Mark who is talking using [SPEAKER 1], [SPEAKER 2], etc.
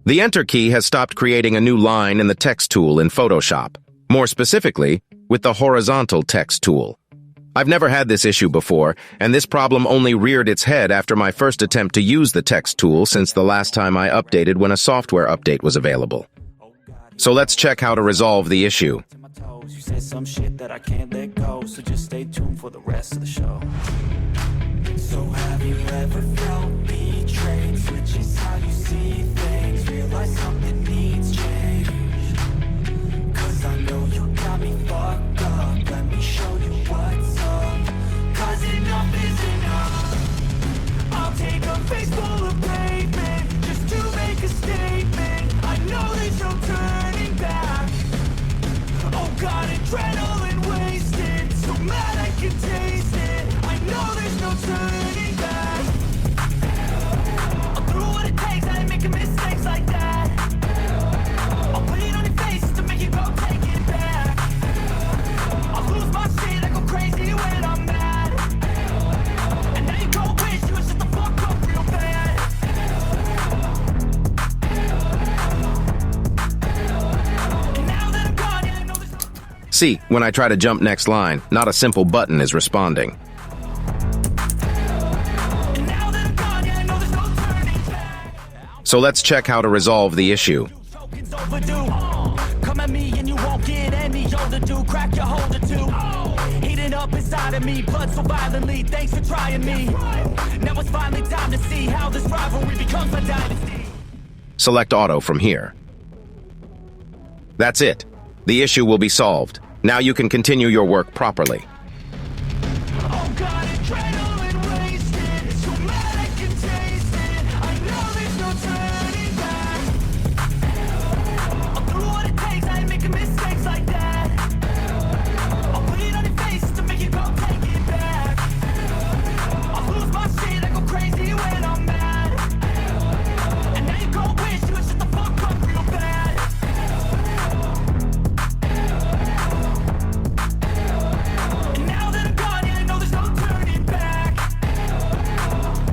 [SPEAKER 1] The Enter key has stopped creating a new line in the text tool in Photoshop, more specifically, with the horizontal text tool. I've never had this issue before, and this problem only reared its head after my first attempt to use the text tool since the last time I updated when a software update was available. So let's check how to resolve the issue.
[SPEAKER 2] You said some shit that I can't let go, so just stay tuned for the rest of the show. So have you ever felt betrayed? Switches how you see things, realize something needs change. Cause I know you got me fucked up, let me show you what's up. Cause enough is enough. I'll take a face full of pavement, just to make a statement. I know there's no turning back. Oh God, adrenaline wasted, so mad I can taste it. I know there's no turning back. I'll do what it takes, I ain't making mistakes like that. I'll put it on your face to make you go take it back. I'll lose my shit, I go crazy when I'm mad. And now you go wish you would shut the fuck up real bad. And now that I'm gone, yeah, I know there's no...
[SPEAKER 1] See, when I try to jump next line, not a simple button is responding.
[SPEAKER 2] And now that I'm gone, yeah, I know there's no turning back.
[SPEAKER 1] So let's check how to resolve the issue.
[SPEAKER 2] Choking's overdue. Come at me and you won't get any older, dude. Crack your holder too. Heating up inside of me, blood so violently. Thanks for trying me. Now it's finally time to see how this rivalry becomes a dynasty.
[SPEAKER 1] Select Auto from here. That's it. The issue will be solved. Now you can continue your work properly.